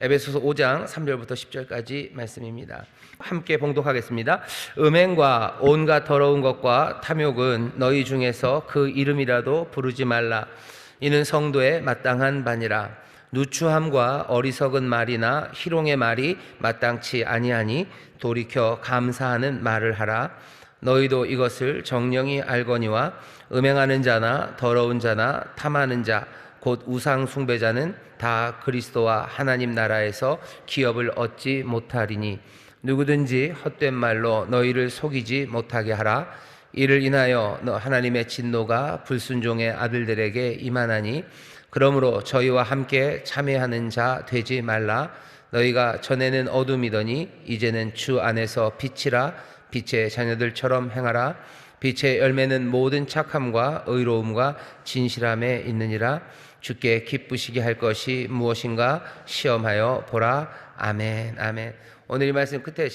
에베소서 5장 3절부터 10절까지 말씀입니다. 함께 봉독하겠습니다. 음행과 온갖 더러운 것과 탐욕은 너희 중에서 그 이름이라도 부르지 말라. 이는 성도의 마땅한 바니라. 누추함과 어리석은 말이나 희롱의 말이 마땅치 아니하니 돌이켜 감사하는 말을 하라. 너희도 이것을 정령이 알거니와 음행하는 자나 더러운 자나 탐하는 자 곧 우상 숭배자는 다 그리스도와 하나님 나라에서 기업을 얻지 못하리니 누구든지 헛된 말로 너희를 속이지 못하게 하라. 이를 인하여 하나님의 진노가 불순종의 아들들에게 임하나니 그러므로 저희와 함께 참회하는 자 되지 말라. 너희가 전에는 어둠이더니 이제는 주 안에서 빛이라. 빛의 자녀들처럼 행하라. 빛의 열매는 모든 착함과 의로움과 진실함에 있느니라. 주께 기쁘시게 할 것이 무엇인가 시험하여 보라. 아멘. 아멘. 오늘 이 말씀 끝에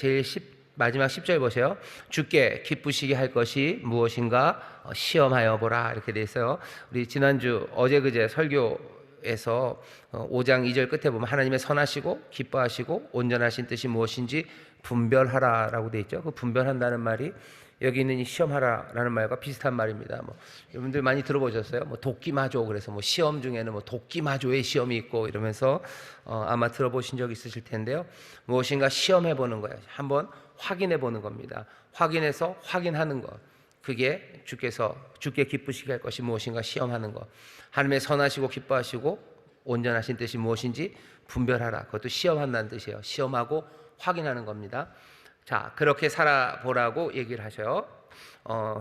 마지막 10절 보세요. 주께 기쁘시게 할 것이 무엇인가 시험하여 보라. 이렇게 돼 있어요. 우리 지난주 어제 그제 설교에서 5장 2절 끝에 보면 하나님의 선하시고 기뻐하시고 온전하신 뜻이 무엇인지 분별하라라고 돼 있죠. 그 분별한다는 말이 여기 있는 이 시험하라라는 말과 비슷한 말입니다. 여러분들 많이 들어보셨어요? 도끼마조, 그래서 시험 중에는 도끼마조의 시험이 있고 이러면서 아마 들어보신 적 있으실 텐데요. 무엇인가 시험해 보는 거예요. 한번 확인해 보는 겁니다. 확인해서 확인하는 것. 그게 주께 기쁘시게 할 것이 무엇인가 시험하는 것. 하나님의 선하시고 기뻐하시고 온전하신 뜻이 무엇인지 분별하라. 그것도 시험한다는 뜻이에요. 시험하고 확인하는 겁니다. 자, 그렇게 살아보라고 얘기를 하셔요.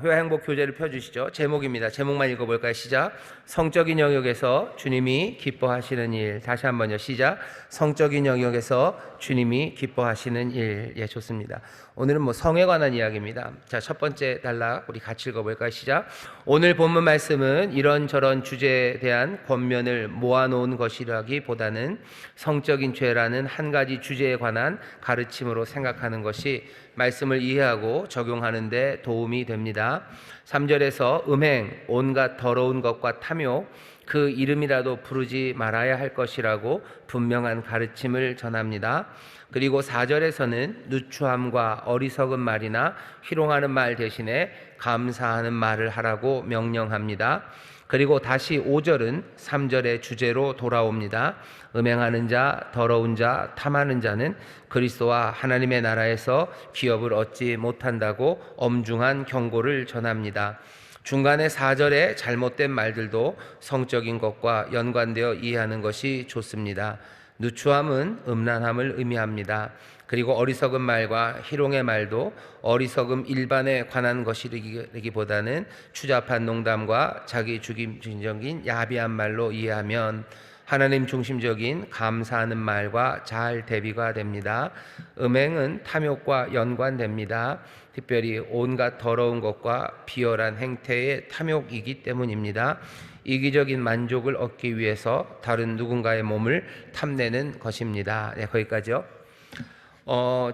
회화 행복 교재를 펴주시죠. 제목입니다. 제목만 읽어볼까요? 시작. 성적인 영역에서 주님이 기뻐하시는 일. 다시 한번요. 시작. 성적인 영역에서 주님이 기뻐하시는 일. 예, 좋습니다. 오늘은 성에 관한 이야기입니다. 자, 첫 번째 단락 우리 같이 읽어볼까요? 시작. 오늘 본문 말씀은 이런저런 주제에 대한 권면을 모아놓은 것이라기보다는 성적인 죄라는 한 가지 주제에 관한 가르침으로 생각하는 것이 말씀을 이해하고 적용하는 데 도움이 됩니다. 3절에서 음행, 온갖 더러운 것과 탐욕, 그 이름이라도 부르지 말아야 할 것이라고 분명한 가르침을 전합니다. 그리고 4절에서는 누추함과 어리석은 말이나 희롱하는 말 대신에 감사하는 말을 하라고 명령합니다. 그리고 다시 5절은 3절의 주제로 돌아옵니다. 음행하는 자, 더러운 자, 탐하는 자는 그리스도와 하나님의 나라에서 기업을 얻지 못한다고 엄중한 경고를 전합니다. 중간에 4절의 잘못된 말들도 성적인 것과 연관되어 이해하는 것이 좋습니다. 누추함은 음란함을 의미합니다. 그리고 어리석은 말과 희롱의 말도 어리석음 일반에 관한 것이기보다는 추잡한 농담과 자기 중심적인 야비한 말로 이해하면 하나님 중심적인 감사하는 말과 잘 대비가 됩니다. 음행은 탐욕과 연관됩니다. 특별히 온갖 더러운 것과 비열한 행태의 탐욕이기 때문입니다. 이기적인 만족을 얻기 위해서 다른 누군가의 몸을 탐내는 것입니다. 네, 거기까지요.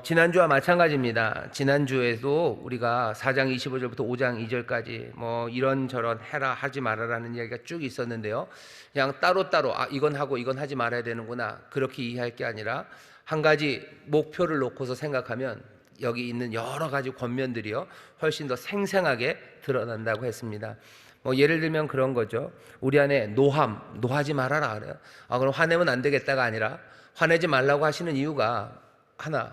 지난주와 마찬가지입니다. 지난주에도 우리가 4장 25절부터 5장 2절까지 이런저런 해라 하지 말아라는 이야기가 쭉 있었는데요. 그냥 따로따로 이건 하고 이건 하지 말아야 되는구나 그렇게 이해할 게 아니라 한 가지 목표를 놓고서 생각하면 여기 있는 여러 가지 권면들이요 훨씬 더 생생하게 드러난다고 했습니다. 예를 들면 그런 거죠. 우리 안에 노하지 말아라 그래요. 그럼 화내면 안 되겠다가 아니라 화내지 말라고 하시는 이유가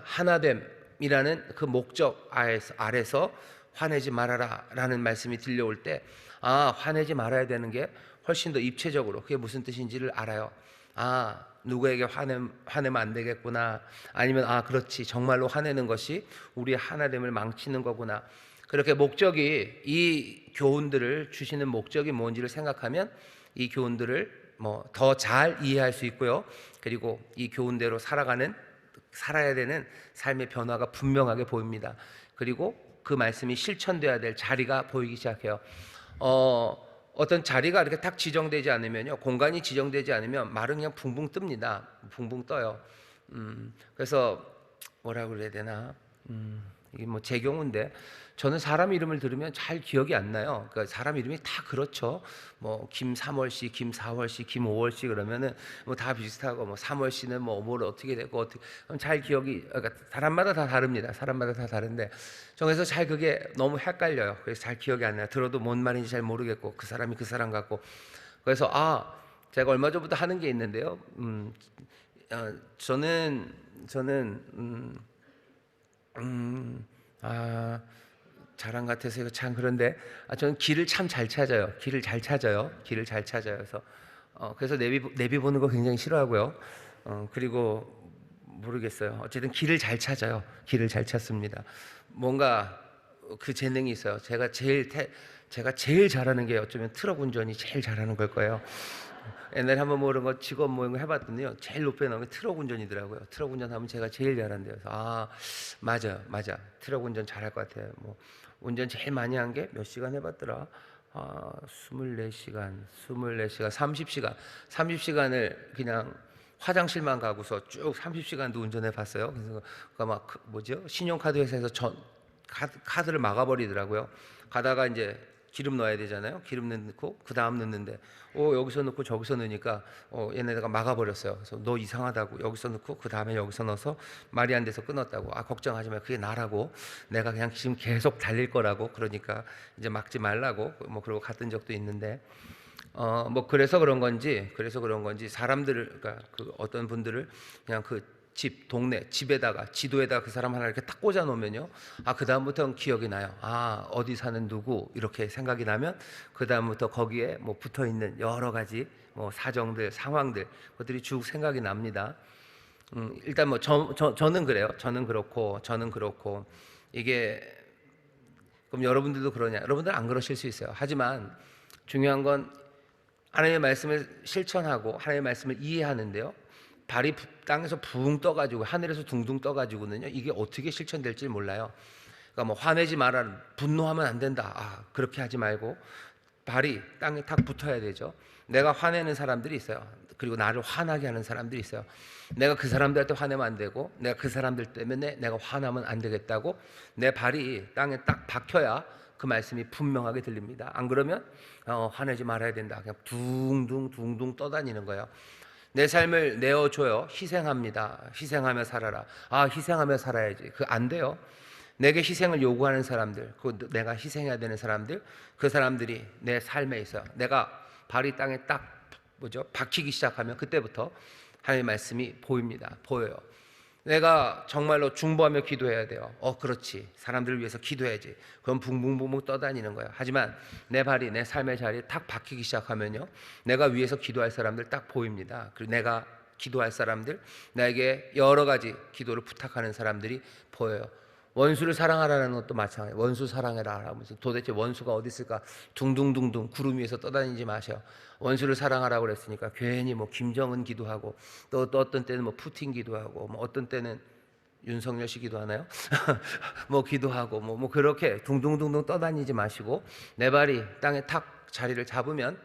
하나됨이라는 그 목적 아래서 화내지 말아라 라는 말씀이 들려올 때 화내지 말아야 되는 게 훨씬 더 입체적으로 그게 무슨 뜻인지를 알아요. 누구에게 화내면 안 되겠구나. 아니면 그렇지 정말로 화내는 것이 우리의 하나됨을 망치는 거구나. 그렇게 목적이 이 교훈들을 주시는 목적이 뭔지를 생각하면 이 교훈들을 더 잘 이해할 수 있고요. 그리고 이 교훈대로 살아야 되는 삶의 변화가 분명하게 보입니다. 그리고 그 말씀이 실천돼야 될 자리가 보이기 시작해요. 어떤 자리가 이렇게 딱 지정되지 않으면요, 공간이 지정되지 않으면 말은 그냥 붕붕 뜹니다. 붕붕 떠요. 그래서 뭐라고 그래야 되나? 이게 뭐 제 경우인데 저는 사람 이름을 들으면 잘 기억이 안 나요. 그러니까 사람 이름이 다 그렇죠. 뭐 김3월 씨, 김4월 씨, 김5월 씨 그러면은 뭐 다 비슷하고 뭐 3월 씨는 뭐 뭘 어떻게 되고 어떻게 잘 기억이 그러니까 사람마다 다 다릅니다. 사람마다 다 다른데 그래서 잘 그게 너무 헷갈려요. 그래서 잘 기억이 안 나요. 들어도 뭔 말인지 잘 모르겠고 그 사람이 그 사람 같고 그래서 제가 얼마 전부터 하는 게 있는데요. 저는 자랑 같아서 이거 참 그런데 저는 길을 참 잘 찾아요. 길을 잘 찾아요. 그래서 내비 보는 거 굉장히 싫어하고요. 그리고 모르겠어요. 어쨌든 길을 잘 찾아요. 길을 잘 찾습니다. 뭔가 그 재능이 있어요. 제가 제일 잘하는 게 어쩌면 트럭 운전이 제일 잘하는 걸 거예요. 옛날에 한번 뭐 이런 거 직업 모임 해봤더니요 제일 높게 나온 게 트럭 운전이더라고요. 트럭 운전하면 제가 제일 잘한대요. 그래서 맞아 트럭 운전 잘할 것 같아요. 뭐 운전 제일 많이 한 게 몇 시간 해봤더라. 24시간 30시간을 그냥 화장실만 가고서 쭉 30시간도 운전해 봤어요. 그래서 막 신용카드 회사에서 카드를 막아버리더라고요. 가다가 이제 기름 넣어야 되잖아요. 기름 넣고 그 다음 넣는데 여기서 넣고 저기서 넣으니까 얘네가 막아버렸어요. 그래서 너 이상하다고 여기서 넣고 그 다음에 여기서 넣어서 말이 안 돼서 끊었다고. 걱정하지 마. 그게 나라고. 내가 그냥 지금 계속 달릴 거라고. 그러니까 이제 막지 말라고. 뭐 그러고 갔던 적도 있는데 뭐 그래서 그런 건지 사람들을 그러니까 그 어떤 분들을 그냥 그 동네 집에다가 지도에다가 그 사람 하나 이렇게 딱 꽂아 놓으면요. 그 다음부터는 기억이 나요. 어디 사는 누구 이렇게 생각이 나면 그 다음부터 거기에 뭐 붙어 있는 여러 가지 뭐 사정들, 상황들 그것들이 쭉 생각이 납니다. 일단 뭐 저는 그래요. 저는 그렇고 이게 그럼 여러분들도 그러냐? 여러분들 안 그러실 수 있어요. 하지만 중요한 건 하나님의 말씀을 실천하고 하나님의 말씀을 이해하는데요. 발이 땅에서 붕 떠가지고 하늘에서 둥둥 떠가지고는요 이게 어떻게 실천될지 몰라요. 그러니까 뭐 화내지 마라, 분노하면 안 된다. 그렇게 하지 말고 발이 땅에 탁 붙어야 되죠. 내가 화내는 사람들이 있어요. 그리고 나를 화나게 하는 사람들이 있어요. 내가 그 사람들한테 화내면 안 되고 내가 그 사람들 때문에 내가 화나면 안 되겠다고 내 발이 땅에 딱 박혀야 그 말씀이 분명하게 들립니다. 안 그러면 화내지 말아야 된다. 그냥 둥둥 떠다니는 거예요. 내 삶을 내어줘요. 희생합니다. 희생하며 살아라. 희생하며 살아야지. 안 돼요. 내게 희생을 요구하는 사람들, 내가 희생해야 되는 사람들, 그 사람들이 내 삶에 있어요. 내가 발이 땅에 딱 박히기 시작하면 그때부터 하나님의 말씀이 보여요. 내가 정말로 중보하며 기도해야 돼요. 그렇지. 사람들을 위해서 기도해야지. 그럼 붕붕붕붕 떠다니는 거예요. 하지만 내 발이 내 삶의 자리에 탁 박히기 시작하면요. 내가 위해서 기도할 사람들 딱 보입니다. 그리고 내가 기도할 사람들, 나에게 여러 가지 기도를 부탁하는 사람들이 보여요. 원수를 사랑하라는 것도 마찬가지예요. 원수 사랑해라 하면서 도대체 원수가 어디 있을까? 둥둥둥둥 구름 위에서 떠다니지 마셔. 원수를 사랑하라고 그랬으니까 괜히 뭐 김정은 기도하고 또 어떤 때는 뭐 푸틴 기도하고 뭐 어떤 때는 윤석열 씨 기도하나요? 뭐 기도하고 뭐 그렇게 둥둥둥둥 떠다니지 마시고 내 발이 땅에 탁 자리를 잡으면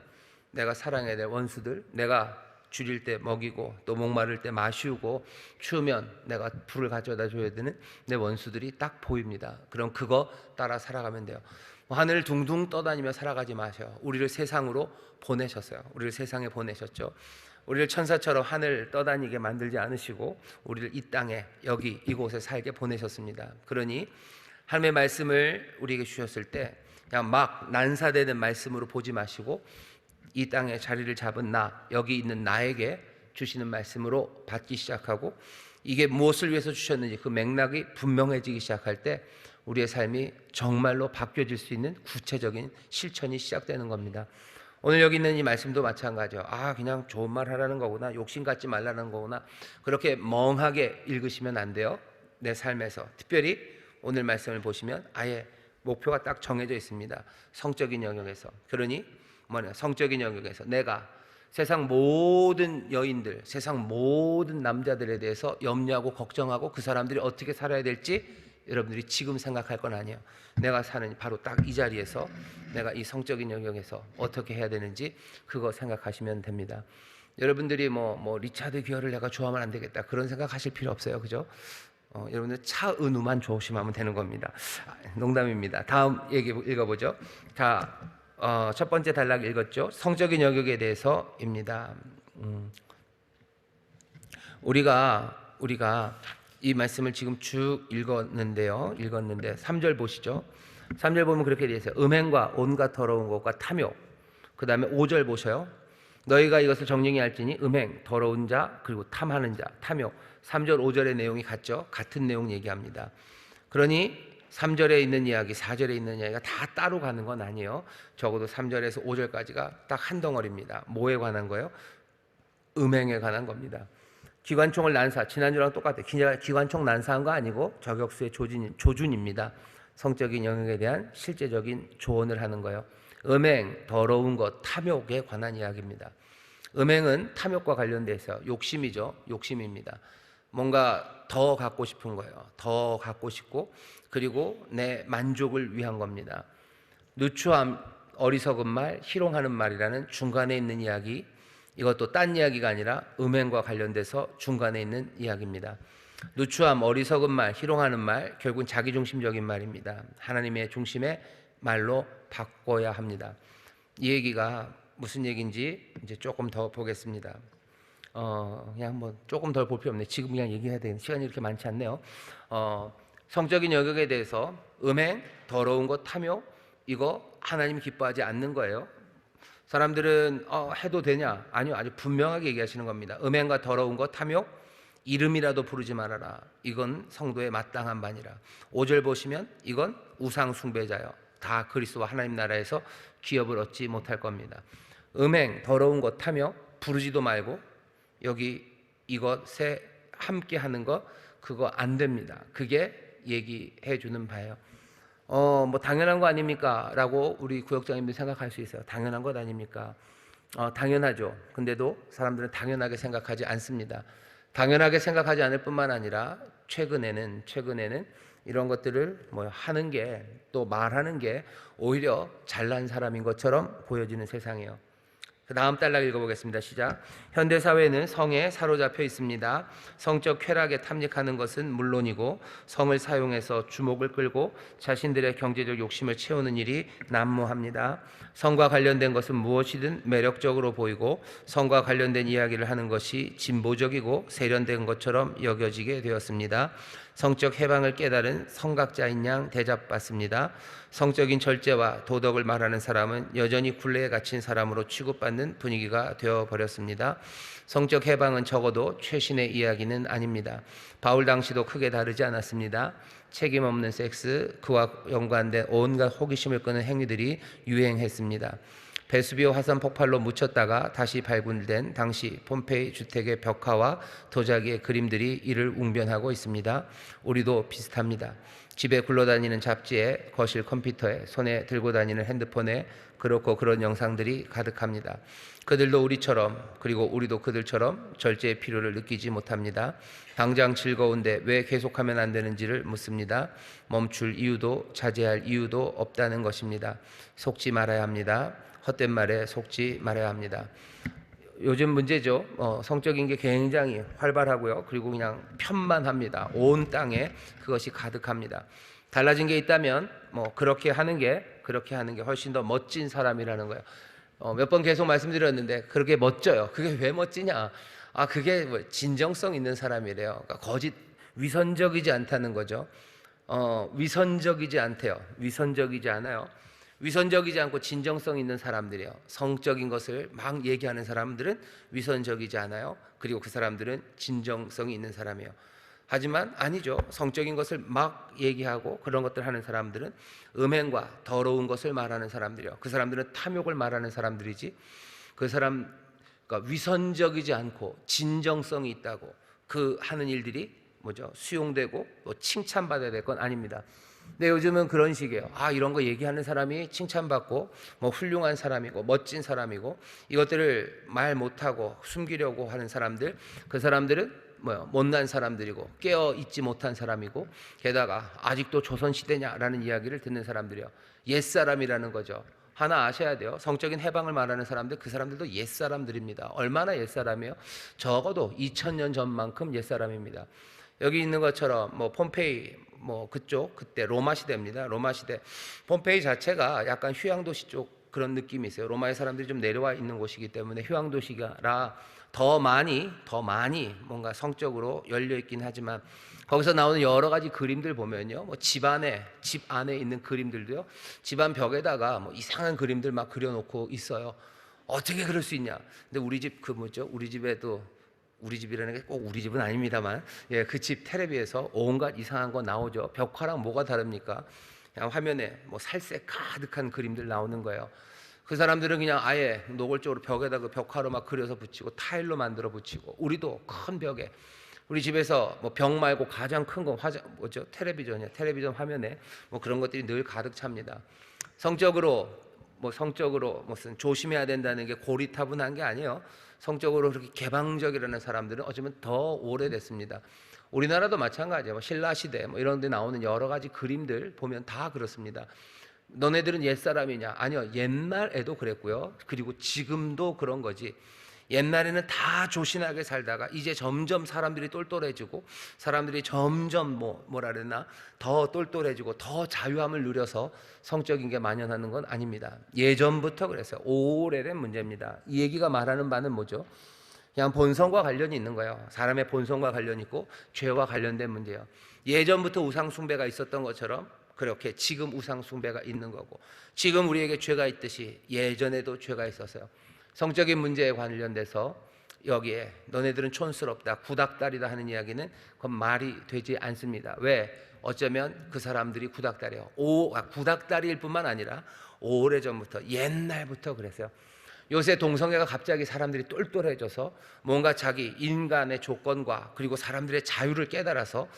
내가 사랑해야 될 원수들, 내가 줄일 때 먹이고 또 목마를 때 마시우고 추우면 내가 불을 가져다 줘야 되는 내 원수들이 딱 보입니다. 그럼 그거 따라 살아가면 돼요. 하늘을 둥둥 떠다니며 살아가지 마세요. 우리를 세상으로 보내셨어요. 우리를 세상에 보내셨죠. 우리를 천사처럼 하늘 떠다니게 만들지 않으시고 우리를 이 땅에 여기 이곳에 살게 보내셨습니다. 그러니 하나님의 말씀을 우리에게 주셨을 때 그냥 막 난사되는 말씀으로 보지 마시고 이 땅에 자리를 잡은 여기 있는 나에게 주시는 말씀으로 받기 시작하고 이게 무엇을 위해서 주셨는지 그 맥락이 분명해지기 시작할 때 우리의 삶이 정말로 바뀌어질 수 있는 구체적인 실천이 시작되는 겁니다. 오늘 여기 있는 이 말씀도 마찬가지죠. 그냥 좋은 말 하라는 거구나, 욕심 갖지 말라는 거구나, 그렇게 멍하게 읽으시면 안 돼요. 내 삶에서 특별히 오늘 말씀을 보시면 아예 목표가 딱 정해져 있습니다. 성적인 영역에서. 그러니 성적인 영역에서 내가 세상 모든 여인들, 세상 모든 남자들에 대해서 염려하고 걱정하고 그 사람들이 어떻게 살아야 될지 여러분들이 지금 생각할 건 아니에요. 내가 사는 바로 딱 이 자리에서 내가 이 성적인 영역에서 어떻게 해야 되는지 그거 생각하시면 됩니다. 여러분들이 뭐 리차드 기어를 내가 좋아하면 안 되겠다 그런 생각하실 필요 없어요. 그죠? 여러분들 차은우만 조심하면 되는 겁니다. 농담입니다. 다음 얘기 읽어보죠. 자, 첫 번째 단락 읽었죠. 성적인 영역에 대해서입니다. 우리가 이 말씀을 지금 쭉 읽었는데 3절 보시죠. 3절 보면 그렇게 되어 있어요. 음행과 온갖 더러운 것과 탐욕. 그 다음에 5절 보셔요. 너희가 이것을 정령이 할지니 음행, 더러운 자, 그리고 탐하는 자, 탐욕. 3절 5절의 내용이 같죠. 같은 내용 얘기합니다. 그러니 3절에 있는 이야기, 4절에 있는 이야기가 다 따로 가는 건 아니에요. 적어도 3절에서 5절까지가 딱 한 덩어리입니다. 뭐에 관한 거예요? 음행에 관한 겁니다. 기관총을 난사, 지난주랑 똑같아요. 기관총 난사한 거 아니고 저격수의 조준입니다. 성적인 영역에 대한 실제적인 조언을 하는 거예요. 음행, 더러운 것, 탐욕에 관한 이야기입니다. 음행은 탐욕과 관련돼 있어요. 욕심이죠. 욕심입니다. 뭔가 더 갖고 싶은 거예요. 더 갖고 싶고, 그리고 내 만족을 위한 겁니다. 누추함, 어리석은 말, 희롱하는 말이라는 중간에 있는 이야기, 이것도 딴 이야기가 아니라 음행과 관련돼서 중간에 있는 이야기입니다. 누추함, 어리석은 말, 희롱하는 말, 결국은 자기중심적인 말입니다. 하나님의 중심의 말로 바꿔야 합니다. 이 얘기가 무슨 얘기인지 이제 조금 더 보겠습니다. 그냥 뭐 조금 더 볼 필요 없네. 지금 그냥 얘기해야 되는 시간이 이렇게 많지 않네요. 성적인 영역에 대해서 음행, 더러운 것, 탐욕, 이거 하나님이 기뻐하지 않는 거예요. 사람들은 해도 되냐? 아니요, 아주 분명하게 얘기하시는 겁니다. 음행과 더러운 것, 탐욕, 이름이라도 부르지 말아라. 이건 성도의 마땅한 바니라. 5절 보시면 이건 우상 숭배자요. 다 그리스도와 하나님 나라에서 기업을 얻지 못할 겁니다. 음행, 더러운 것, 탐욕 부르지도 말고 여기 이것에 함께 하는 거 그거 안 됩니다. 그게 얘기해 주는 바예요. 뭐 당연한 거 아닙니까? 라고 우리 구역장님들 생각할 수 있어요. 당연한 것 아닙니까? 당연하죠. 근데도 사람들은 당연하게 생각하지 않습니다. 당연하게 생각하지 않을 뿐만 아니라 최근에는 이런 것들을 뭐 하는 게, 또 말하는 게 오히려 잘난 사람인 것처럼 보여지는 세상이에요. 그 다음 단락 읽어보겠습니다. 시작. 현대사회는 성에 사로잡혀 있습니다. 성적 쾌락에 탐닉하는 것은 물론이고 성을 사용해서 주목을 끌고 자신들의 경제적 욕심을 채우는 일이 난무합니다. 성과 관련된 것은 무엇이든 매력적으로 보이고 성과 관련된 이야기를 하는 것이 진보적이고 세련된 것처럼 여겨지게 되었습니다. 성적 해방을 깨달은 성각자인 양 대접받습니다. 성적인 절제와 도덕을 말하는 사람은 여전히 굴레에 갇힌 사람으로 취급받는 분위기가 되어버렸습니다. 성적 해방은 적어도 최신의 이야기는 아닙니다. 바울 당시도 크게 다르지 않았습니다. 책임 없는 섹스, 그와 연관된 온갖 호기심을 끄는 행위들이 유행했습니다. 베수비오 화산 폭발로 묻혔다가 다시 발굴된 당시 폼페이 주택의 벽화와 도자기의 그림들이 이를 웅변하고 있습니다. 우리도 비슷합니다. 집에 굴러다니는 잡지에, 거실 컴퓨터에, 손에 들고 다니는 핸드폰에 그렇고 그런 영상들이 가득합니다. 그들도 우리처럼, 그리고 우리도 그들처럼 절제의 필요를 느끼지 못합니다. 당장 즐거운데 왜 계속하면 안 되는지를 묻습니다. 멈출 이유도 자제할 이유도 없다는 것입니다. 속지 말아야 합니다. 헛된 말에 속지 말아야 합니다. 요즘 문제죠. 성적인 게 굉장히 활발하고요. 그리고 그냥 편만합니다. 온 땅에 그것이 가득합니다. 달라진 게 있다면 그렇게 하는 게 훨씬 더 멋진 사람이라는 거예요. 몇 번 계속 말씀드렸는데 그렇게 멋져요. 그게 왜 멋지냐? 그게 진정성 있는 사람이래요. 그러니까 거짓, 위선적이지 않다는 거죠. 위선적이지 않대요. 위선적이지 않아요. 위선적이지 않고 진정성 있는 사람들이에요. 성적인 것을 막 얘기하는 사람들은 위선적이지 않아요. 그리고 그 사람들은 진정성이 있는 사람이에요. 하지만 아니죠. 성적인 것을 막 얘기하고 그런 것들 하는 사람들은 음행과 더러운 것을 말하는 사람들이에요. 그 사람들은 탐욕을 말하는 사람들이지, 그 사람, 그러니까 위선적이지 않고 진정성이 있다고 그 하는 일들이 수용되고 칭찬받아야 될 건 아닙니다. 근데 요즘은 그런 식이에요. 이런 거 얘기하는 사람이 칭찬받고 훌륭한 사람이고 멋진 사람이고, 이것들을 말 못하고 숨기려고 하는 사람들, 그 사람들은 못난 사람들이고 깨어 있지 못한 사람이고, 게다가 아직도 조선시대냐라는 이야기를 듣는 사람들이요. 옛사람이라는 거죠. 하나 아셔야 돼요. 성적인 해방을 말하는 사람들, 그 사람들도 옛사람들입니다. 얼마나 옛사람이에요? 적어도 2000년 전만큼 옛사람입니다. 여기 있는 것처럼 뭐 폼페이 뭐 그쪽 그때 로마 시대입니다. 로마 시대 폼페이 자체가 약간 휴양도시 쪽 그런 느낌이 있어요. 로마의 사람들이 좀 내려와 있는 곳이기 때문에 휴양도시라 더 많이 뭔가 성적으로 열려 있긴 하지만 거기서 나오는 여러 가지 그림들 보면요, 뭐 집 안에 있는 그림들도요, 집안 벽에다가 뭐 이상한 그림들 막 그려놓고 있어요. 어떻게 그럴 수 있냐? 근데 우리 집 그 뭐죠? 우리 집에도 우리 집이라는 게 꼭 우리 집은 아닙니다만, 예, 그 집 텔레비에서 온갖 이상한 거 나오죠. 벽화랑 뭐가 다릅니까? 그냥 화면에 뭐 살색 가득한 그림들 나오는 거예요. 그 사람들은 그냥 아예 노골적으로 벽에다 그 벽화로 막 그려서 붙이고 타일로 만들어 붙이고, 우리도 큰 벽에 우리 집에서 뭐 벽 말고 가장 큰 거 뭐죠? 텔레비전이야. 텔레비전 화면에 뭐 그런 것들이 늘 가득 찹니다. 성적으로 무슨 조심해야 된다는 게 고리타분한 게 아니에요. 성적으로 그렇게 개방적이라는 사람들은 어쩌면 더 오래됐습니다. 우리나라도 마찬가지예요. 뭐 신라 시대 뭐 이런 데 나오는 여러 가지 그림들 보면 다 그렇습니다. 너네들은 옛사람이냐? 아니요. 옛날에도 그랬고요. 그리고 지금도 그런 거지. 옛날에는 다 조신하게 살다가 이제 점점 사람들이 똘똘해지고 사람들이 점점 뭐라 그랬나 더 똘똘해지고 더 자유함을 누려서 성적인 게 만연하는 건 아닙니다. 예전부터 그랬어요. 오래된 문제입니다. 이 얘기가 말하는 바는 뭐죠? 그냥 본성과 관련이 있는 거예요. 사람의 본성과 관련이 있고 죄와 관련된 문제예요. 예전부터 우상 숭배가 있었던 것처럼 그렇게 지금 우상 숭배가 있는 거고, 지금 우리에게 죄가 있듯이 예전에도 죄가 있었어요. 성적인 문제에 관련돼서 여기에 너네들은 촌스럽다, 구닥다리다 하는 이야기는 그건 말이 되지 않습니다. 왜? 어쩌면 그 사람들이 구닥다리예요. 구닥다리일 뿐만 아니라 오래전부터 옛날부터 그랬어요. 요새 동성애가 갑자기 사람들이 똘똘해져서 뭔가 자기 인간의 조건과 그리고 사람들의 자유를 깨달아서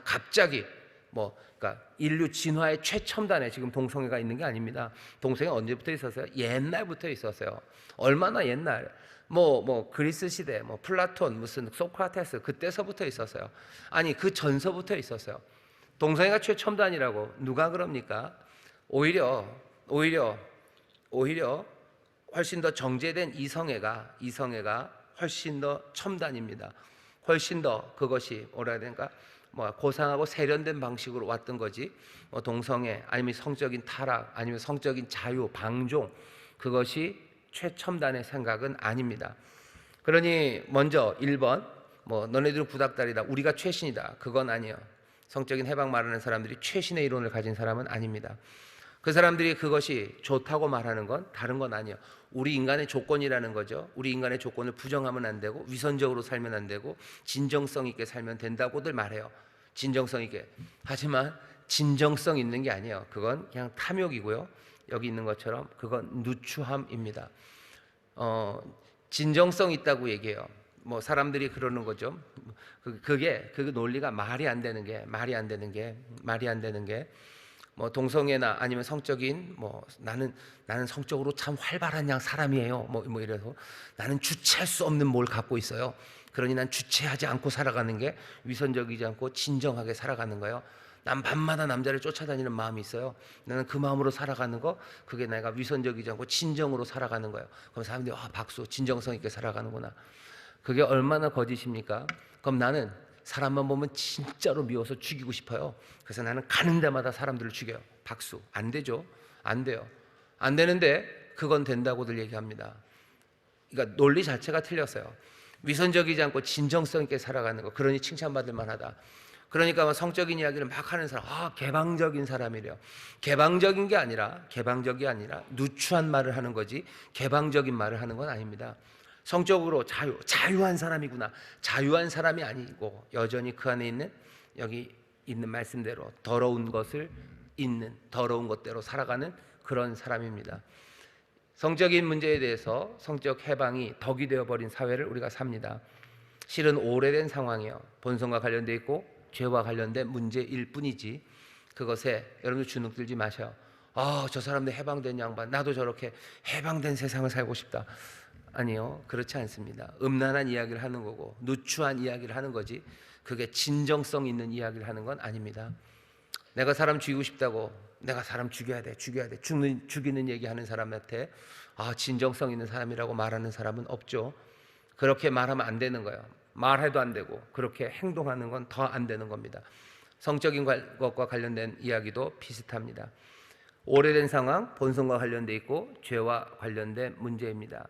갑자기 그러니까 인류 진화의 최첨단에 지금 동성애가 있는 게 아닙니다. 동성애 언제부터 있었어요? 옛날부터 있었어요. 얼마나 옛날? 그리스 시대, 플라톤, 무슨 소크라테스 그때서부터 있었어요. 아니 그 전서부터 있었어요. 동성애가 최첨단이라고 누가 그럽니까? 오히려 훨씬 더 정제된 이성애가 훨씬 더 첨단입니다. 훨씬 더 그것이 뭐라 해야 되는가? 고상하고 세련된 방식으로 왔던 거지. 동성애 아니면 성적인 타락 아니면 성적인 자유, 방종 그것이 최첨단의 생각은 아닙니다. 그러니 먼저 1번 너네들은 구닥다리다, 우리가 최신이다, 그건 아니에요. 성적인 해방 말하는 사람들이 최신의 이론을 가진 사람은 아닙니다. 그 사람들이 그것이 좋다고 말하는 건 다른 건 아니에요. 우리 인간의 조건이라는 거죠. 우리 인간의 조건을 부정하면 안 되고 위선적으로 살면 안 되고 진정성 있게 살면 된다고들 말해요. 진정성 있게. 하지만 진정성 있는 게 아니에요. 그건 그냥 탐욕이고요. 여기 있는 것처럼 그건 누추함입니다. 진정성 있다고 얘기해요. 사람들이 그러는 거죠. 그 논리가 말이 안 되는 게 동성애나 아니면 성적인 나는 성적으로 참 활발한 양 사람이에요. 이래서 나는 주체할 수 없는 뭘 갖고 있어요. 그러니 난 주체하지 않고 살아가는 게 위선적이지 않고 진정하게 살아가는 거예요. 난 밤마다 남자를 쫓아다니는 마음이 있어요. 나는 그 마음으로 살아가는 거, 그게 내가 위선적이지 않고 진정으로 살아가는 거예요. 그럼 사람들이 박수, 진정성 있게 살아가는구나. 그게 얼마나 거짓입니까? 그럼 나는 사람만 보면 진짜로 미워서 죽이고 싶어요. 그래서 나는 가는 데마다 사람들을 죽여요. 박수. 안 되죠. 안 돼요. 안 되는데 그건 된다고들 얘기합니다. 그러니까 논리 자체가 틀렸어요. 위선적이지 않고 진정성 있게 살아가는 거, 그러니 칭찬받을 만하다. 그러니까 성적인 이야기를 막 하는 사람, 개방적인 사람이래요. 개방적이 아니라 누추한 말을 하는 거지 개방적인 말을 하는 건 아닙니다. 성적으로 자유한 사람이구나. 자유한 사람이 아니고 여전히 그 안에 있는, 여기 있는 말씀대로 더러운 것을 있는, 더러운 것대로 살아가는 그런 사람입니다. 성적인 문제에 대해서 성적 해방이 덕이 되어버린 사회를 우리가 삽니다. 실은 오래된 상황이에요. 본성과 관련되어 있고 죄와 관련된 문제일 뿐이지, 그것에 여러분들 주눅 들지 마셔요. 저 사람들 해방된 양반, 나도 저렇게 해방된 세상을 살고 싶다. 아니요, 그렇지 않습니다. 음란한 이야기를 하는 거고 누추한 이야기를 하는 거지 그게 진정성 있는 이야기를 하는 건 아닙니다. 내가 사람 죽이고 싶다고 내가 사람 죽여야 돼, 죽이는 얘기하는 사람한테 진정성 있는 사람이라고 말하는 사람은 없죠. 그렇게 말하면 안 되는 거예요. 말해도 안 되고 그렇게 행동하는 건 더 안 되는 겁니다. 성적인 것과 관련된 이야기도 비슷합니다. 오래된 상황, 본성과 관련돼 있고 죄와 관련된 문제입니다.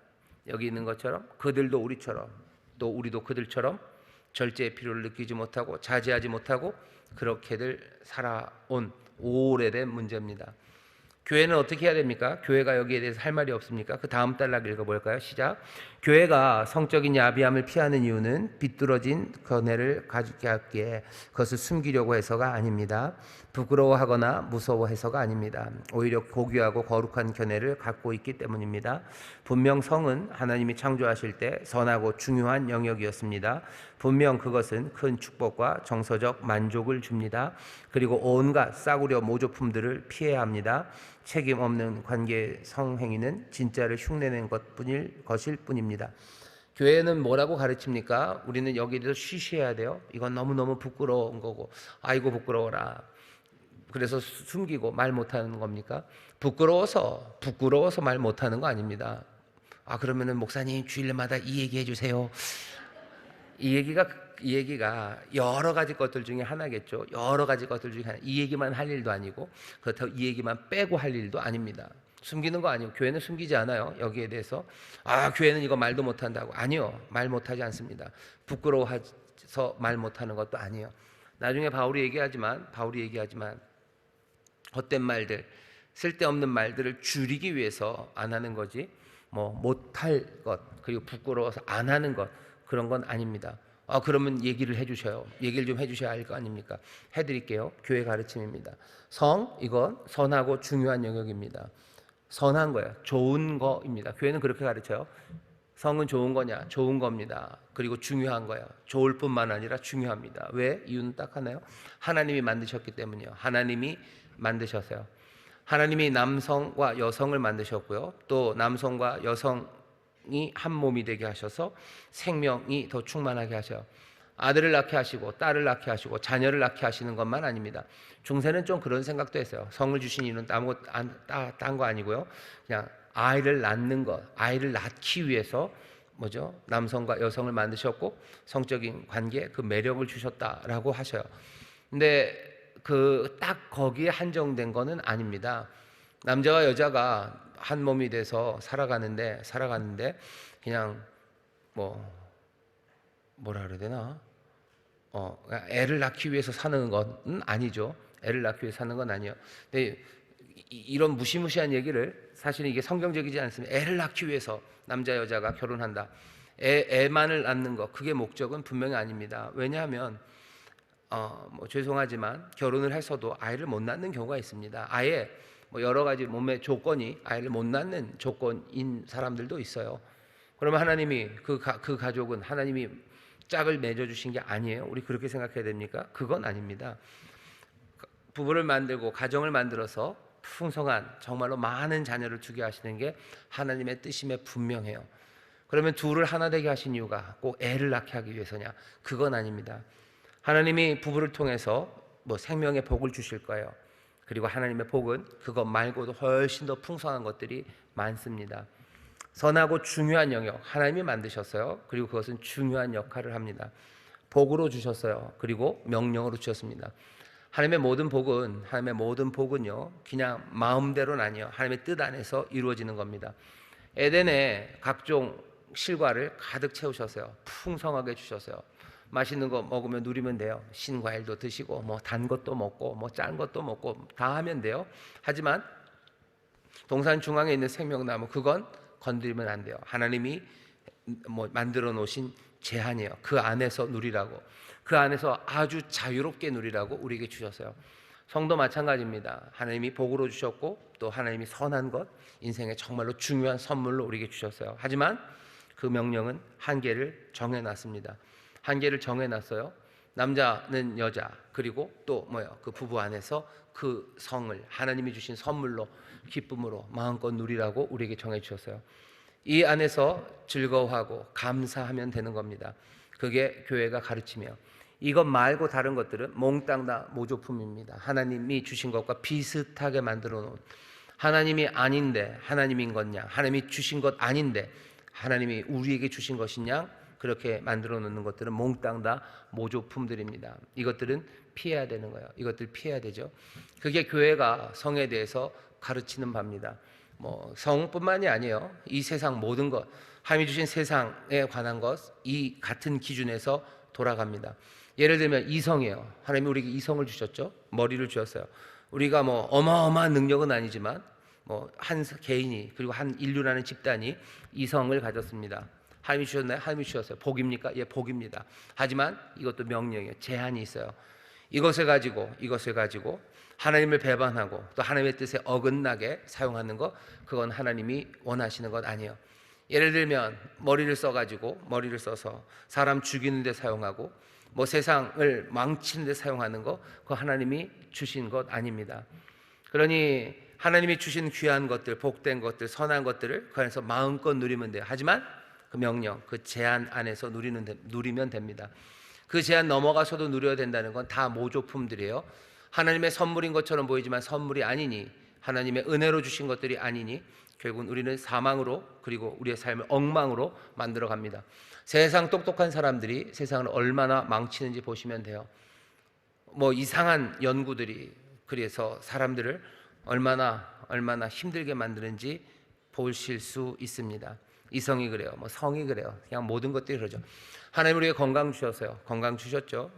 여기 있는 것처럼 그들도 우리처럼, 또 우리도 그들처럼 절제의 필요를 느끼지 못하고 자제하지 못하고 그렇게들 살아온 오래된 문제입니다. 교회는 어떻게 해야 됩니까? 교회가 여기에 대해서 할 말이 없습니까? 그 다음 단락 읽어볼까요? 시작. 교회가 성적인 야비함을 피하는 이유는 비뚤어진 견해를 가지게 하기에 그것을 숨기려고 해서가 아닙니다. 부끄러워하거나 무서워해서가 아닙니다. 오히려 고귀하고 거룩한 견해를 갖고 있기 때문입니다. 분명 성은 하나님이 창조하실 때 선하고 중요한 영역이었습니다. 분명 그것은 큰 축복과 정서적 만족을 줍니다. 그리고 온갖 싸구려 모조품들을 피해야 합니다. 책임 없는 관계 성행위는 진짜를 흉내낸 것일 뿐입니다. 교회는 뭐라고 가르칩니까? 우리는 여기에 대해서 쉬쉬해야 돼요. 이건 너무너무 부끄러운 거고, 아이고 부끄러워라. 그래서 숨기고 말 못하는 겁니까? 부끄러워서 말 못하는 거 아닙니다. 그러면은 목사님 주일마다 이 얘기 해주세요. 이 얘기가 여러 가지 것들 중에 하나겠죠. 여러 가지 것들 중에 하나. 이 얘기만 할 일도 아니고 그렇다고 이 얘기만 빼고 할 일도 아닙니다. 숨기는 거 아니고 교회는 숨기지 않아요. 여기에 대해서 교회는 이거 말도 못한다고. 아니요, 말 못하지 않습니다. 부끄러워서 말 못하는 것도 아니에요. 나중에 바울이 얘기하지만 헛된 말들, 쓸데없는 말들을 줄이기 위해서 안 하는 거지 못할 것, 그리고 부끄러워서 안 하는 것, 그런 건 아닙니다. 그러면 얘기를 해주셔요. 얘기를 좀 해주셔야 할 거 아닙니까? 해드릴게요. 교회 가르침입니다. 이건 선하고 중요한 영역입니다. 선한 거예요. 좋은 거입니다. 교회는 그렇게 가르쳐요. 성은 좋은 거냐? 좋은 겁니다. 그리고 중요한 거예요. 좋을 뿐만 아니라 중요합니다. 왜? 이유는 딱 하나요. 하나님이 만드셨기 때문이요. 하나님이 만드셨어요. 하나님이 남성과 여성을 만드셨고요. 또 남성과 여성이 한 몸이 되게 하셔서 생명이 더 충만하게 하셔요. 아들을 낳게 하시고 딸을 낳게 하시고 자녀를 낳게 하시는 것만 아닙니다. 중세는 좀 그런 생각도 했어요. 성을 주신 이유는 아무것도 딴 거 아니고요. 그냥 아이를 낳는 것, 아이를 낳기 위해서 남성과 여성을 만드셨고 성적인 관계, 그 매력을 주셨다라고 하셔요. 근데 딱 거기에 한정된 거는 아닙니다. 남자와 여자가 한 몸이 돼서 살아가는데 그냥 뭐라 그래야 되나? 애를 낳기 위해서 사는 건 아니죠. 애를 낳기 위해서 사는 건 아니에요. 근데 이런 무시무시한 얘기를, 사실은 이게 성경적이지 않습니다. 애를 낳기 위해서 남자 여자가 결혼한다. 애만을 낳는 것, 그게 목적은 분명히 아닙니다. 왜냐하면 죄송하지만 결혼을 해서도 아이를 못 낳는 경우가 있습니다. 아예 여러 가지 몸의 조건이 아이를 못 낳는 조건인 사람들도 있어요. 그러면 하나님이 그 가족은 하나님이 짝을 맺어주신 게 아니에요? 우리 그렇게 생각해야 됩니까? 그건 아닙니다. 부부를 만들고 가정을 만들어서 풍성한 정말로 많은 자녀를 두게 하시는 게 하나님의 뜻임에 분명해요. 그러면 둘을 하나 되게 하신 이유가 꼭 애를 낳게 하기 위해서냐? 그건 아닙니다. 하나님이 부부를 통해서 생명의 복을 주실 거예요. 그리고 하나님의 복은 그것 말고도 훨씬 더 풍성한 것들이 많습니다. 선하고 중요한 영역, 하나님이 만드셨어요. 그리고 그것은 중요한 역할을 합니다. 복으로 주셨어요. 그리고 명령으로 주셨습니다. 하나님의 모든 복은요, 그냥 마음대로는 아니에요. 하나님의 뜻 안에서 이루어지는 겁니다. 에덴에 각종 실과를 가득 채우셨어요. 풍성하게 주셨어요. 맛있는 거 먹으면 누리면 돼요. 신과일도 드시고 단 것도 먹고 짠 것도 먹고 다 하면 돼요. 하지만 동산 중앙에 있는 생명나무, 그건 건드리면 안 돼요. 하나님이 만들어 놓으신 제한이에요. 그 안에서 누리라고, 그 안에서 아주 자유롭게 누리라고 우리에게 주셨어요. 성도 마찬가지입니다. 하나님이 복으로 주셨고 또 하나님이 선한 것, 인생의 정말로 중요한 선물로 우리에게 주셨어요. 하지만 그 명령은 한계를 정해놨습니다. 한계를 정해놨어요. 남자는 여자, 그리고 또 그 부부 안에서 그 성을 하나님이 주신 선물로 기쁨으로 마음껏 누리라고 우리에게 정해 주셨어요. 이 안에서 즐거워하고 감사하면 되는 겁니다. 그게 교회가 가르치며, 이것 말고 다른 것들은 몽땅 다 모조품입니다. 하나님이 주신 것과 비슷하게 만들어 놓은, 하나님이 아닌데 하나님인 것냐, 하나님이 주신 것 아닌데 하나님이 우리에게 주신 것이냐, 그렇게 만들어 놓는 것들은 몽땅 다 모조품들입니다. 이것들은 피해야 되는 거예요. 이것들 피해야 되죠. 그게 교회가 성에 대해서 가르치는 바입니다. 뭐 성뿐만이 아니에요. 이 세상 모든 것, 하나님이 주신 세상에 관한 것, 이 같은 기준에서 돌아갑니다. 예를 들면 이성이에요. 하나님이 우리에게 이성을 주셨죠. 머리를 주셨어요. 우리가 뭐 어마어마한 능력은 아니지만 뭐 한 개인이, 그리고 한 인류라는 집단이 이성을 가졌습니다. 하나님이 주셨나요? 하나님이 주셨어요. 복입니까? 예, 복입니다. 하지만 이것도 명령이에요. 제한이 있어요. 이것을 가지고 하나님을 배반하고 또 하나님의 뜻에 어긋나게 사용하는 것, 그건 하나님이 원하시는 것 아니에요. 예를 들면 머리를 써서 사람 죽이는 데 사용하고 뭐 세상을 망치는 데 사용하는 거, 그거 하나님이 주신 것 아닙니다. 그러니 하나님이 주신 귀한 것들, 복된 것들, 선한 것들을 그 안에서 마음껏 누리면 돼요. 하지만 그 명령, 그 제한 안에서 누리면 됩니다. 그 제한 넘어가서도 누려야 된다는 건 다 모조품들이에요. 하나님의 선물인 것처럼 보이지만 선물이 아니니, 하나님의 은혜로 주신 것들이 아니니 결국은 우리는 사망으로, 그리고 우리의 삶을 엉망으로 만들어 갑니다. 세상 똑똑한 사람들이 세상을 얼마나 망치는지 보시면 돼요. 뭐 이상한 연구들이 그래서 사람들을 얼마나 힘들게 만드는지 보실 수 있습니다. 이성이 그래요. 뭐 성이 그래요. 그냥 모든 것들이 그러죠. 하나님 우리에게 건강 주셨어요. 건강 주셨죠.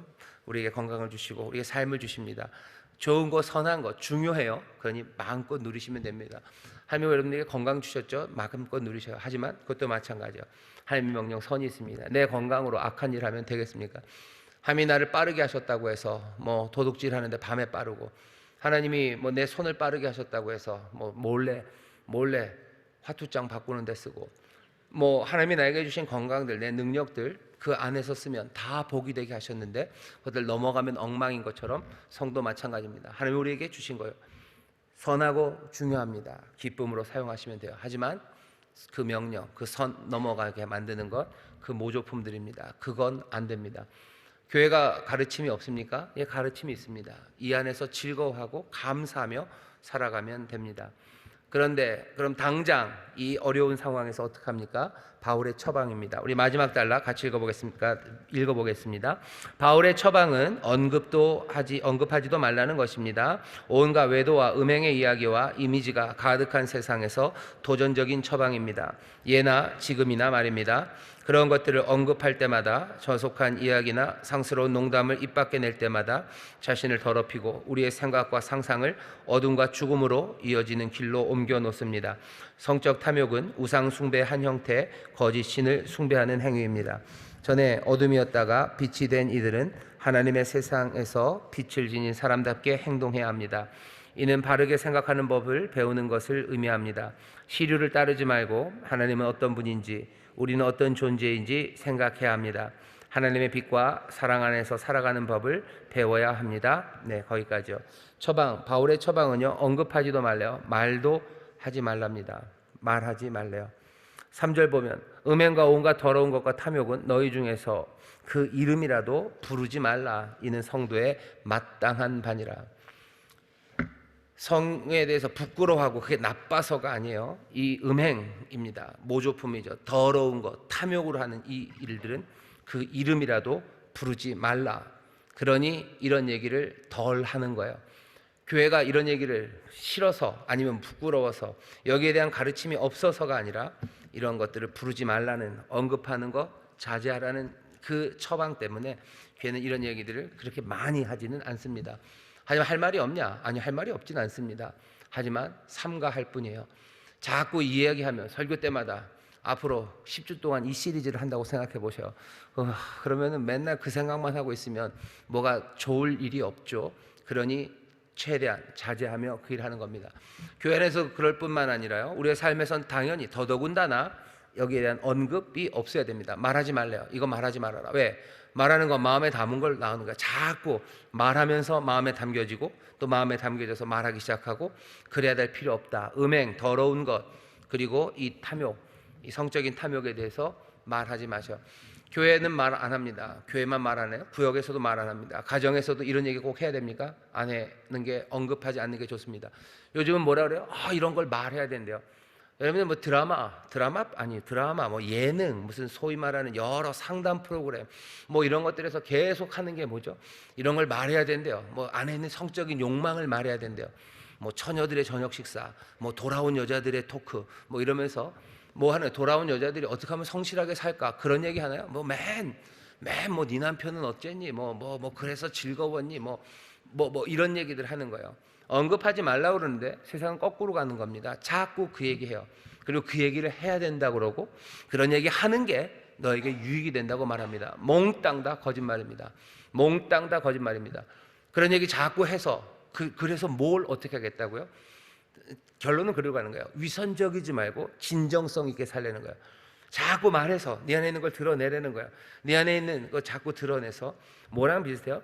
우리에게 건강을 주시고 우리에게 삶을 주십니다. 좋은 것, 선한 것 중요해요. 그러니 마음껏 누리시면 됩니다. 하나님 여러분에게 건강 주셨죠. 마음껏 누리셔요. 하지만 그것도 마찬가지예요. 하나님의 명령 선이 있습니다. 내 건강으로 악한 일 하면 되겠습니까? 하나님이 나를 빠르게 하셨다고 해서 뭐 도둑질 하는데 밤에 빠르고, 하나님이 뭐 내 손을 빠르게 하셨다고 해서 뭐 몰래 화투장 바꾸는 데 쓰고, 뭐 하나님이 나에게 주신 건강들, 내 능력들 그 안에서 쓰면 다 복이 되게 하셨는데 그것들 넘어가면 엉망인 것처럼 성도 마찬가지입니다. 하나님이 우리에게 주신 거예요. 선하고 중요합니다. 기쁨으로 사용하시면 돼요. 하지만 그 명령, 그 선 넘어가게 만드는 것, 그 모조품들입니다. 그건 안 됩니다. 교회가 가르침이 없습니까? 예, 가르침이 있습니다. 이 안에서 즐거워하고 감사하며 살아가면 됩니다. 그런데 그럼 당장 이 어려운 상황에서 어떻게 합니까? 바울의 처방입니다. 우리 마지막 단락 같이 읽어보겠습니다. 바울의 처방은 언급하지도 말라는 것입니다. 온갖 외도와 음행의 이야기와 이미지가 가득한 세상에서 도전적인 처방입니다. 예나 지금이나 말입니다. 그런 것들을 언급할 때마다 저속한 이야기나 상스러운 농담을 입 밖에 낼 때마다 자신을 더럽히고 우리의 생각과 상상을 어둠과 죽음으로 이어지는 길로 옮겨 놓습니다. 성적 탐욕은 우상 숭배의 한 형태, 거짓 신을 숭배하는 행위입니다. 전에 어둠이었다가 빛이 된 이들은 하나님의 세상에서 빛을 지닌 사람답게 행동해야 합니다. 이는 바르게 생각하는 법을 배우는 것을 의미합니다. 시류를 따르지 말고 하나님은 어떤 분인지, 우리는 어떤 존재인지 생각해야 합니다. 하나님의 빛과 사랑 안에서 살아가는 법을 배워야 합니다. 네, 거기까지요. 바울의 처방은요, 언급하지도 말래요. 말도 하지 말랍니다. 말하지 말래요. 3절 보면 음행과 온갖 더러운 것과 탐욕은 너희 중에서 그 이름이라도 부르지 말라. 이는 성도의 마땅한 바니라. 성에 대해서 부끄러워하고 그게 나빠서가 아니에요. 이 음행입니다. 모조품이죠. 더러운 것, 탐욕으로 하는 이 일들은 그 이름이라도 부르지 말라. 그러니 이런 얘기를 덜 하는 거예요. 교회가 이런 얘기를 싫어서 아니면 부끄러워서 여기에 대한 가르침이 없어서가 아니라 이런 것들을 부르지 말라는, 언급하는 것 자제하라는 그 처방 때문에 교회는 이런 얘기들을 그렇게 많이 하지는 않습니다. 하지만 할 말이 없냐? 아니, 할 말이 없진 않습니다. 하지만 삼가할 뿐이에요. 자꾸 이 이야기하면 설교 때마다 앞으로 10주 동안 이 시리즈를 한다고 생각해 보세요. 그러면은 맨날 그 생각만 하고 있으면 뭐가 좋을 일이 없죠. 그러니 최대한 자제하며 그 일을 하는 겁니다. 교회 안에서 그럴 뿐만 아니라요, 우리의 삶에선 당연히 더더군다나 여기에 대한 언급이 없어야 됩니다. 말하지 말래요. 이거 말하지 말아라. 왜? 말하는 건 마음에 담은 걸 나오는 거야. 자꾸 말하면서 마음에 담겨지고 또 마음에 담겨져서 말하기 시작하고, 그래야 될 필요 없다. 음행, 더러운 것, 그리고 이 탐욕, 이 성적인 탐욕에 대해서 말하지 마셔. 교회는 말 안 합니다. 교회만 말 안 해요? 구역에서도 말 안 합니다. 가정에서도 이런 얘기 꼭 해야 됩니까? 안 하는 게, 언급하지 않는 게 좋습니다. 요즘은 뭐라 그래요? 이런 걸 말해야 된대요. 여러분들 뭐 드라마, 뭐 예능, 무슨 소위 말하는 여러 상담 프로그램, 뭐 이런 것들에서 계속 하는 게 뭐죠? 이런 걸 말해야 된대요. 뭐 안에 있는 성적인 욕망을 말해야 된대요. 뭐 처녀들의 저녁 식사, 뭐 돌아온 여자들의 토크, 뭐 이러면서 뭐 하는, 돌아온 여자들이 어떻게 하면 성실하게 살까, 그런 얘기 하나요? 뭐 맨 뭐 네 남편은 어쨌니, 뭐 그래서 즐거웠니, 뭐 이런 얘기들 하는 거예요. 언급하지 말라고 그러는데 세상은 거꾸로 가는 겁니다. 자꾸 그 얘기해요. 그리고 그 얘기를 해야 된다고 그러고, 그런 얘기 하는 게 너에게 유익이 된다고 말합니다. 몽땅 다 거짓말입니다. 몽땅 다 거짓말입니다. 그런 얘기 자꾸 해서 그래서 뭘 어떻게 하겠다고요? 결론은 그리로 가는 거예요. 위선적이지 말고 진정성 있게 살려는 거예요. 자꾸 말해서 네 안에 있는 걸 드러내려는 거예요. 네 안에 있는 거 자꾸 드러내서, 뭐랑 비슷해요?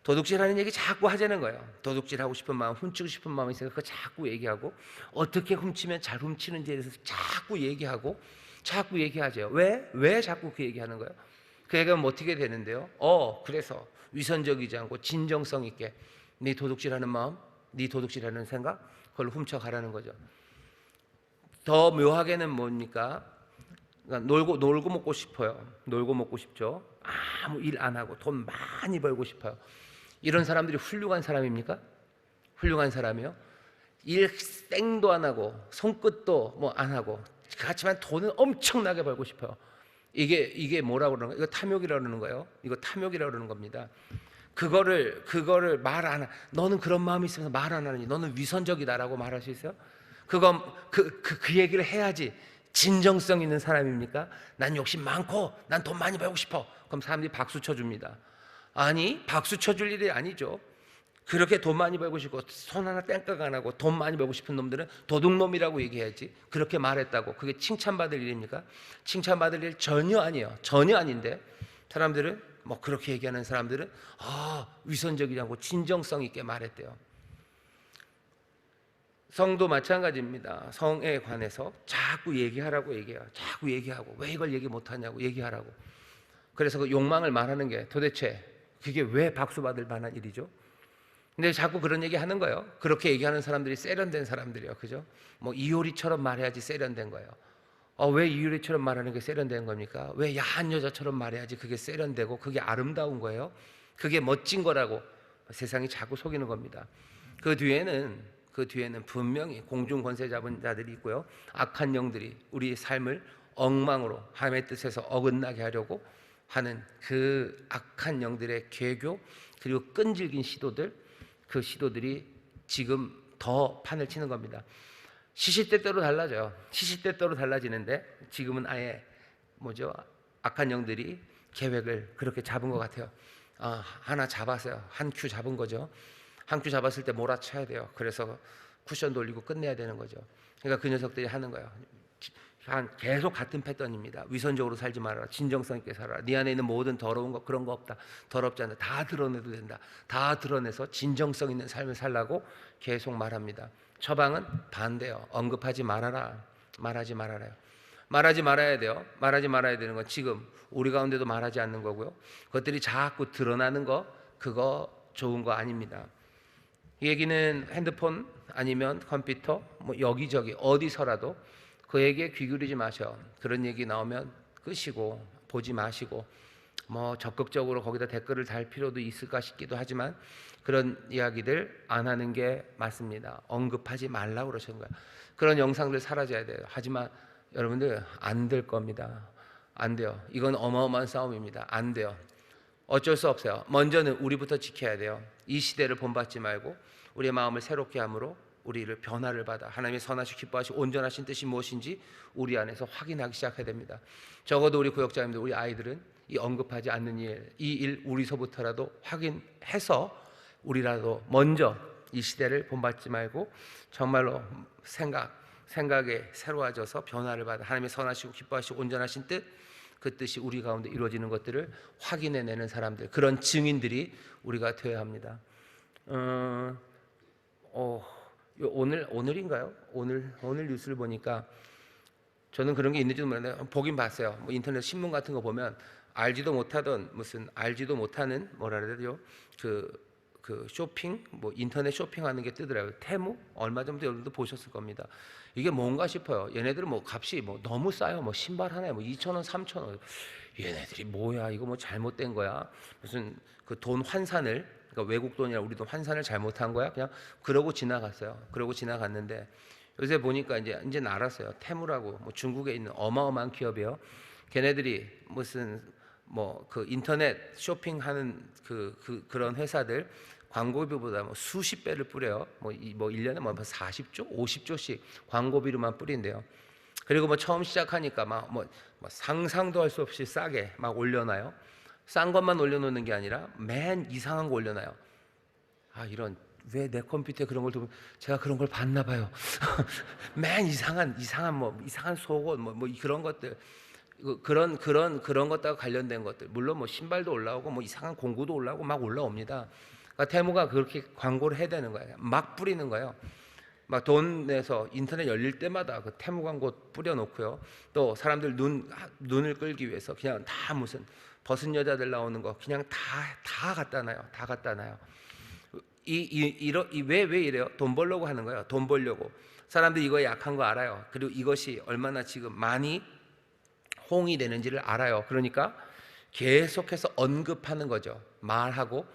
도둑질하는 얘기 자꾸 하자는 거예요. 도둑질하고 싶은 마음, 훔치고 싶은 마음이 있으니까 그거 자꾸 얘기하고, 어떻게 훔치면 잘 훔치는지에 대해서 자꾸 얘기하고, 자꾸 얘기하죠. 왜 자꾸 그 얘기하는 거예요? 그 얘기하면 어떻게 되는데요? 그래서 위선적이지 않고 진정성 있게 네 도둑질하는 마음, 네 도둑질하는 생각, 그걸 훔쳐가라는 거죠. 더 묘하게는 뭡니까? 그러니까 놀고 먹고 싶어요. 놀고 먹고 싶죠. 아무 일 안 하고 돈 많이 벌고 싶어요. 이런 사람들이 훌륭한 사람입니까? 훌륭한 사람이요? 일 생도 안 하고 손끝도 뭐 안 하고, 그렇지만 돈은 엄청나게 벌고 싶어요. 이게 뭐라고 그러는 거예요? 이거 탐욕이라고 그러는 거예요. 이거 탐욕이라고 그러는 겁니다. 그거를 말 안 하. 너는 그런 마음이 있으면서 말 안 하느니 너는 위선적이다라고 말할 수 있어요? 그 얘기를 해야지 진정성 있는 사람입니까? 난 욕심 많고 난 돈 많이 벌고 싶어. 그럼 사람들이 박수 쳐줍니다. 아니, 박수 쳐줄 일이 아니죠. 그렇게 돈 많이 벌고 싶고 손 하나 땡깍 안 하고 돈 많이 벌고 싶은 놈들은 도둑놈이라고 얘기해야지. 그렇게 말했다고 그게 칭찬받을 일입니까? 칭찬받을 일 전혀 아니에요. 전혀 아닌데 사람들은, 뭐 그렇게 얘기하는 사람들은 위선적이지 않고 진정성 있게 말했대요. 성도 마찬가지입니다. 성에 관해서 자꾸 얘기하라고 얘기해요. 자꾸 얘기하고, 왜 이걸 얘기 못하냐고 얘기하라고. 그래서 그 욕망을 말하는 게 도대체 그게 왜 박수 받을 만한 일이죠? 근데 자꾸 그런 얘기 하는 거예요. 그렇게 얘기하는 사람들이 세련된 사람들이에요. 그죠? 뭐 이효리처럼 말해야지 세련된 거예요. 왜 이효리처럼 말하는 게 세련된 겁니까? 왜 야한 여자처럼 말해야지 그게 세련되고 그게 아름다운 거예요? 그게 멋진 거라고 세상이 자꾸 속이는 겁니다. 그 뒤에는 분명히 공중 권세 잡은 자들이 있고요. 악한 영들이 우리의 삶을 엉망으로 하나님의 뜻에서 어긋나게 하려고 하는 그 악한 영들의 계교, 그리고 끈질긴 시도들, 그 시도들이 지금 더 판을 치는 겁니다. 시시때때로 달라져요. 시시때때로 달라지는데 지금은 아예 악한 영들이 계획을 그렇게 잡은 것 같아요. 하나 잡았어요. 한 큐 잡은 거죠. 한 큐 잡았을 때 몰아쳐야 돼요. 그래서 쿠션 돌리고 끝내야 되는 거죠. 그러니까 그 녀석들이 하는 거예요. 계속 같은 패턴입니다. 위선적으로 살지 말아라. 진정성 있게 살아라. 네 안에 있는 모든 더러운 거, 그런 거 없다. 더럽지 않다. 다 드러내도 된다. 다 드러내서 진정성 있는 삶을 살라고 계속 말합니다. 처방은 반대요. 언급하지 말아라. 말하지 말아라요. 말하지 말아야 돼요. 말하지 말아야 되는 건 지금 우리 가운데도 말하지 않는 거고요. 그것들이 자꾸 드러나는 거, 그거 좋은 거 아닙니다. 이 얘기는 핸드폰 아니면 컴퓨터, 뭐 여기저기 어디서라도 그 얘기에 귀 기울이지 마셔. 그런 얘기 나오면 끄시고 보지 마시고, 뭐 적극적으로 거기다 댓글을 달 필요도 있을까 싶기도 하지만 그런 이야기들 안 하는 게 맞습니다. 언급하지 말라고 그러시는 거예요. 그런 영상들 사라져야 돼요. 하지만 여러분들 안 될 겁니다. 안 돼요. 이건 어마어마한 싸움입니다. 안 돼요. 어쩔 수 없어요. 먼저는 우리부터 지켜야 돼요. 이 시대를 본받지 말고 우리의 마음을 새롭게 함으로 우리를 변화를 받아 하나님의 선하시고 기뻐하시고 온전하신 뜻이 무엇인지 우리 안에서 확인하기 시작해야 됩니다. 적어도 우리 구역자님들, 우리 아이들은 이 언급하지 않는 일, 이 일 우리서부터라도 확인해서 우리라도 먼저 이 시대를 본받지 말고 정말로 생각에 새로워져서 변화를 받아 하나님의 선하시고 기뻐하시고 온전하신 뜻, 그 뜻이 우리 가운데 이루어지는 것들을 확인해내는 사람들, 그런 증인들이 우리가 되어야 합니다. 오늘인가요? 오늘 뉴스를 보니까 저는 그런 게 있는지도 몰랐는데 보긴 봤어요. 뭐 인터넷 신문 같은 거 보면 알지도 못하던 무슨 알지도 못하는 뭐라 그래야 되죠? 그 쇼핑 뭐 인터넷 쇼핑하는 게 뜨더라고요. 테무 얼마 전부터 여러분도 보셨을 겁니다. 이게 뭔가 싶어요. 얘네들은 뭐 값이 뭐 너무 싸요. 뭐 신발 하나에 뭐 2,000원, 3,000원. 얘네들이 뭐야? 이거 뭐 잘못된 거야? 무슨 그 돈 환산을 그러니까 외국 돈이라 우리 돈 환산을 잘못한 거야? 그냥 그러고 지나갔어요. 그러고 지나갔는데 요새 보니까 이제 알았어요. 테무라고 뭐 중국에 있는 어마어마한 기업이에요. 걔네들이 무슨 뭐 그 인터넷 쇼핑하는 그런 회사들 광고비보다 뭐 수십 배를 뿌려요. 뭐 1년에 뭐 40조, 50조씩 광고비로만 뿌린대요. 그리고 뭐 처음 시작하니까 뭐 상상도 할 수 없이 싸게 막 올려놔요. 싼 것만 올려놓는 게 아니라 맨 이상한 거 올려놔요. 아 이런 왜 내 컴퓨터에 그런 걸 두고 제가 그런 걸 봤나 봐요. 맨 이상한 뭐 이상한 속옷 뭐 그런 것들 그런 것과 관련된 것들 물론 뭐 신발도 올라오고 뭐 이상한 공구도 올라오고 막 올라옵니다. 그러니까 테무가 그렇게 광고를 해야 되는 거예요. 막 뿌리는 거예요. 막 돈 내서 인터넷 열릴 때마다 그 테무 광고 뿌려놓고요. 또 사람들 눈을 끌기 위해서 그냥 다 무슨 벗은 여자들 나오는 거 그냥 다 갖다 놔요. 다 갖다 놔요. 왜 이래요? 돈 벌려고 하는 거예요. 돈 벌려고. 사람들이 이거에 약한 거 알아요. 그리고 이것이 얼마나 지금 많이 홍이 되는지를 알아요. 그러니까 계속해서 언급하는 거죠. 말하고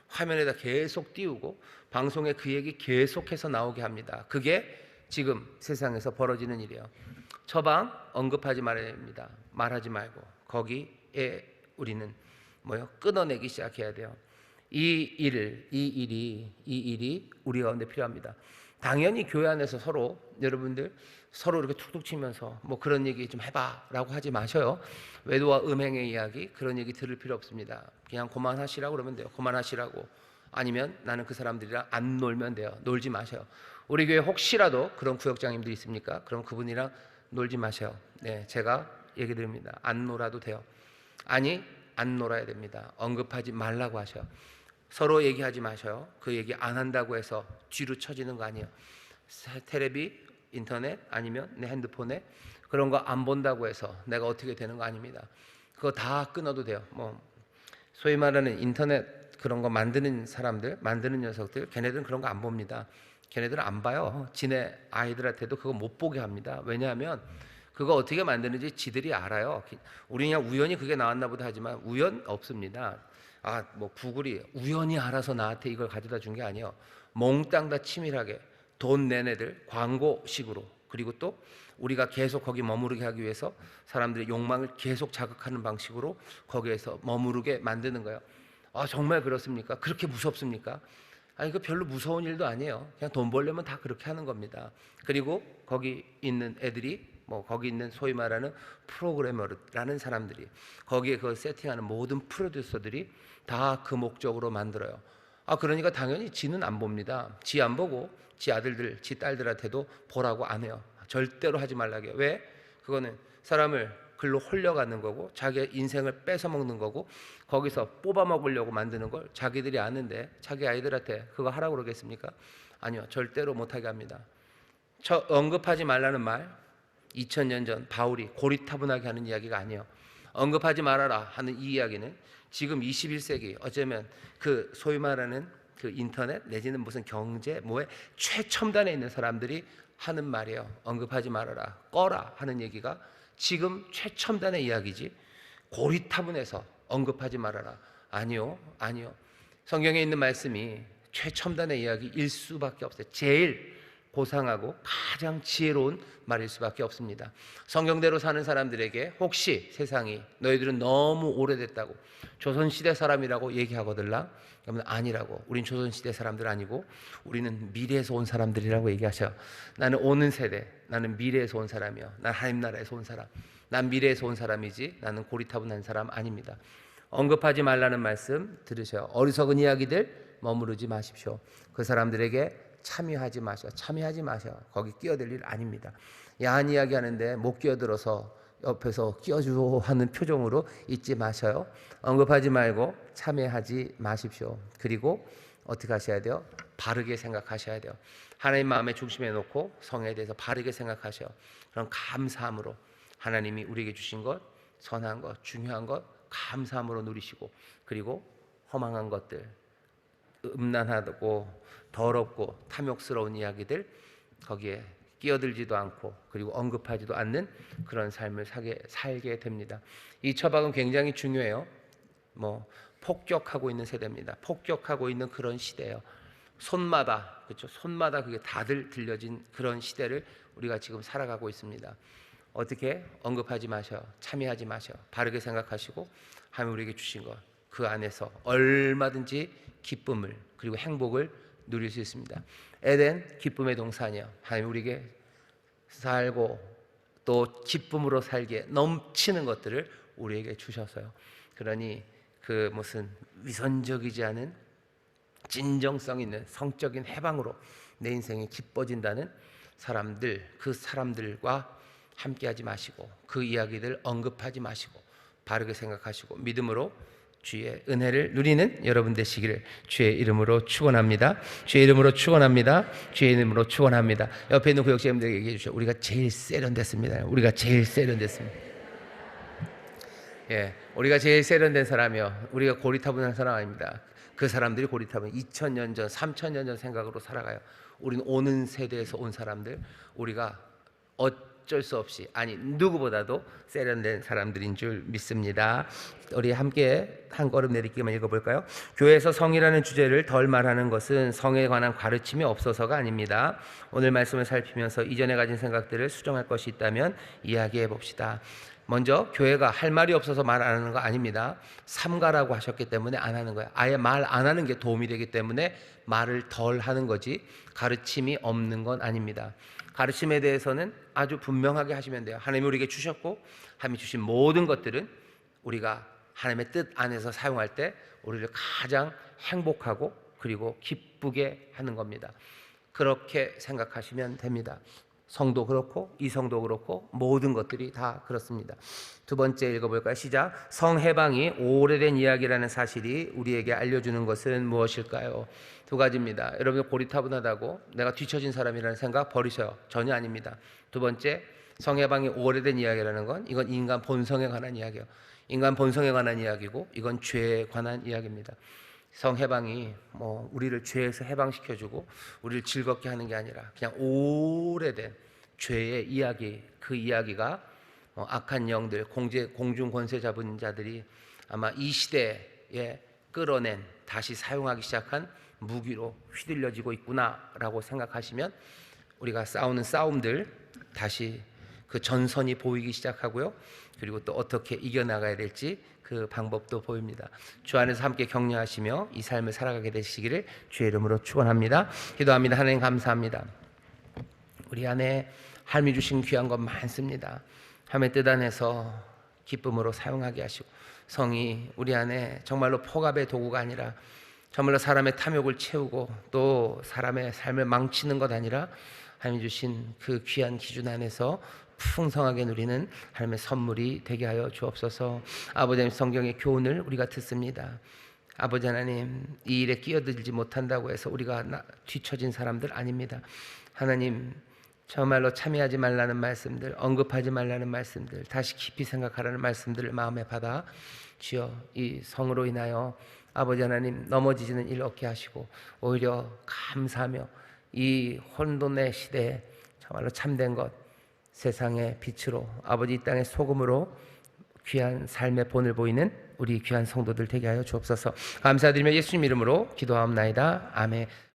화면에다 계속 띄우고 방송에 그 얘기 계속해서 나오게 합니다. 그게 지금 세상에서 벌어지는 일이에요. 처방 언급하지 말아야 됩니다. 말하지 말고 거기에 우리는 끊어내기 시작해야 돼요. 이 일이 우리 가운데 필요합니다. 당연히 교회 안에서 여러분들 서로 이렇게 툭툭 치면서 뭐 그런 얘기 좀 해봐라고 하지 마셔요. 외도와 음행의 이야기 그런 얘기 들을 필요 없습니다. 그냥 그만하시라고 그러면 돼요. 그만하시라고. 아니면 나는 그 사람들이랑 안 놀면 돼요. 놀지 마셔요. 우리 교회 혹시라도 그런 구역장님들이 있습니까? 그럼 그분이랑 놀지 마셔요. 네, 제가 얘기 드립니다. 안 놀아도 돼요. 아니 안 놀아야 됩니다. 언급하지 말라고 하셔요. 서로 얘기하지 마셔요. 그 얘기 안 한다고 해서 뒤로 쳐지는 거 아니에요. 텔레비, 인터넷 아니면 내 핸드폰에 그런 거 안 본다고 해서 내가 어떻게 되는 거 아닙니다. 그거 다 끊어도 돼요. 뭐 소위 말하는 인터넷 그런 거 만드는 사람들, 만드는 녀석들, 걔네들은 그런 거 안 봅니다. 걔네들은 안 봐요. 지네 아이들한테도 그거 못 보게 합니다. 왜냐하면 그거 어떻게 만드는지 지들이 알아요. 우리 그냥 우연히 그게 나왔나 보다 하지만 우연 없습니다. 뭐 구글이 우연히 알아서 나한테 이걸 가져다 준 게 아니에요. 몽땅 다 치밀하게 돈 낸 애들 광고식으로 그리고 또 우리가 계속 거기 머무르게 하기 위해서 사람들의 욕망을 계속 자극하는 방식으로 거기에서 머무르게 만드는 거예요. 정말 그렇습니까? 그렇게 무섭습니까? 그 별로 무서운 일도 아니에요. 그냥 돈 벌려면 다 그렇게 하는 겁니다. 그리고 거기 있는 애들이 거기 있는 소위 말하는 프로그래머라는 사람들이 거기에 그 세팅하는 모든 프로듀서들이 다 그 목적으로 만들어요. 그러니까 당연히 지는 안 봅니다. 지 안 보고 지 아들들, 지 딸들한테도 보라고 안 해요. 절대로 하지 말라고요. 왜? 그거는 사람을 글로 홀려가는 거고 자기의 인생을 뺏어 먹는 거고 거기서 뽑아 먹으려고 만드는 걸 자기들이 아는데 자기 아이들한테 그거 하라고 그러겠습니까? 아니요. 절대로 못하게 합니다. 언급하지 말라는 말 2000년 전 바울이 고리타분하게 하는 이야기가 아니에요. 언급하지 말아라 하는 이 이야기는 지금 21세기 어쩌면 그 소위 말하는 그 인터넷 내지는 무슨 경제 뭐에 최첨단에 있는 사람들이 하는 말이에요. 언급하지 말아라, 꺼라 하는 얘기가 지금 최첨단의 이야기지 고리타분해서 언급하지 말아라. 아니요. 성경에 있는 말씀이 최첨단의 이야기일 수밖에 없어요. 제일 고상하고 가장 지혜로운 말일 수밖에 없습니다. 성경대로 사는 사람들에게 혹시 세상이 너희들은 너무 오래됐다고 조선시대 사람이라고 얘기하거들라 그러면 아니라고. 우린 조선시대 사람들 아니고 우리는 미래에서 온 사람들이라고 얘기하셔요. 나는 오는 세대, 나는 미래에서 온 사람이요. 난 하나님 나라에서 온 사람. 난 미래에서 온 사람이지 나는 고리타분한 사람 아닙니다. 언급하지 말라는 말씀 들으셔요. 어리석은 이야기들 머무르지 마십시오. 그 사람들에게 참여하지 마셔. 거기 끼어들 일 아닙니다. 야한 이야기 하는데 못 끼어들어서 옆에서 끼워줘 하는 표정으로 있지 마셔요. 언급하지 말고 참여하지 마십시오. 그리고 어떻게 하셔야 돼요? 바르게 생각하셔야 돼요. 하나님 마음의 중심에 놓고 성에 대해서 바르게 생각하셔요. 그럼 감사함으로 하나님이 우리에게 주신 것, 선한 것, 중요한 것 감사함으로 누리시고, 그리고 허망한 것들, 음란하고 더럽고 탐욕스러운 이야기들 거기에 끼어들지도 않고 그리고 언급하지도 않는 그런 삶을 살게 됩니다. 이 처방은 굉장히 중요해요. 폭격하고 있는 세대입니다. 폭격하고 있는 그런 시대예요. 손마다, 그렇죠? 손마다 그게 다들 들려진 그런 시대를 우리가 지금 살아가고 있습니다. 어떻게 언급하지 마셔, 참여하지 마셔, 바르게 생각하시고 하나님 우리에게 주신 것, 그 안에서 얼마든지 기쁨을 그리고 행복을 누릴 수 있습니다. 에덴 기쁨의 동산이요, 하나님 우리에게 살고 또 기쁨으로 살게 넘치는 것들을 우리에게 주셔서요. 그러니 그 무슨 위선적이지 않은 진정성 있는 성적인 해방으로 내 인생이 기뻐진다는 사람들, 그 사람들과 함께하지 마시고 그 이야기들 언급하지 마시고 바르게 생각하시고 믿음으로 주의 은혜를 누리는 여러분 되시기를 주의 이름으로 축원합니다. 주의 이름으로 축원합니다. 주의 이름으로 축원합니다. 옆에 있는 구역자님들에게 얘기해 주시죠. 우리가 제일 세련됐습니다. 우리가 제일 세련됐습니다. 예, 우리가 제일 세련된 사람이요, 우리가 고리타분한 사람 아닙니다. 그 사람들이 고리타분 2000년 전, 3000년 전 생각으로 살아가요. 우리는 오는 세대에서 온 사람들, 우리가 어쩔 수 없이, 아니 누구보다도 세련된 사람들인 줄 믿습니다. 우리 함께 한 걸음 내딛기만 읽어볼까요? 교회에서 성이라는 주제를 덜 말하는 것은 성에 관한 가르침이 없어서가 아닙니다. 오늘 말씀을 살피면서 이전에 가진 생각들을 수정할 것이 있다면 이야기해 봅시다. 먼저 교회가 할 말이 없어서 말 안 하는 거 아닙니다. 삼가라고 하셨기 때문에 안 하는 거예요. 아예 말 안 하는 게 도움이 되기 때문에 말을 덜 하는 거지 가르침이 없는 건 아닙니다. 가르침에 대해서는 아주 분명하게 하시면 돼요. 하나님이 우리에게 주셨고 하나님이 주신 모든 것들은 우리가 하나님의 뜻 안에서 사용할 때 우리를 가장 행복하고 그리고 기쁘게 하는 겁니다. 그렇게 생각하시면 됩니다. 성도 그렇고 이성도 그렇고 모든 것들이 다 그렇습니다. 두 번째 읽어볼까요? 시작. 성해방이 오래된 이야기라는 사실이 우리에게 알려주는 것은 무엇일까요? 두 가지입니다. 여러분 고리타분하다고 내가 뒤처진 사람이라는 생각 버리셔요. 전혀 아닙니다. 두 번째, 성해방이 오래된 이야기라는 건 이건 인간 본성에 관한 이야기예요. 인간 본성에 관한 이야기고 이건 죄에 관한 이야기입니다. 성해방이 우리를 죄에서 해방시켜주고 우리를 즐겁게 하는 게 아니라 그냥 오래된 죄의 이야기, 그 이야기가 악한 영들, 공중 권세 잡은 자들이 아마 이 시대에 끌어낸 다시 사용하기 시작한 무기로 휘둘려지고 있구나라고 생각하시면 우리가 싸우는 싸움들 다시 그 전선이 보이기 시작하고요. 그리고 또 어떻게 이겨나가야 될지 그 방법도 보입니다. 주 안에서 함께 격려하시며 이 삶을 살아가게 되시기를 주의 이름으로 축원합니다. 기도합니다. 하나님 감사합니다. 우리 안에 하나님이 주신 귀한 것 많습니다. 하나님의 뜻 안에서 기쁨으로 사용하게 하시고 성이 우리 안에 정말로 포갑의 도구가 아니라 정말로 사람의 탐욕을 채우고 또 사람의 삶을 망치는 것 아니라 하나님이 주신 그 귀한 기준 안에서 풍성하게 누리는 하나님의 선물이 되게 하여 주옵소서. 아버지 하나님, 성경의 교훈을 우리가 듣습니다. 아버지 하나님, 이 일에 끼어들지 못한다고 해서 우리가 뒤처진 사람들 아닙니다. 하나님, 정말로 참여하지 말라는 말씀들, 언급하지 말라는 말씀들, 다시 깊이 생각하라는 말씀들을 마음에 받아 주여 이 성으로 인하여 아버지 하나님 넘어지지는 일 없게 하시고 오히려 감사하며 이 혼돈의 시대에 정말로 참된 것, 세상의 빛으로 아버지 이 땅의 소금으로 귀한 삶의 본을 보이는 우리 귀한 성도들 되게 하여 주옵소서. 감사드리며 예수님 이름으로 기도하옵나이다. 아멘.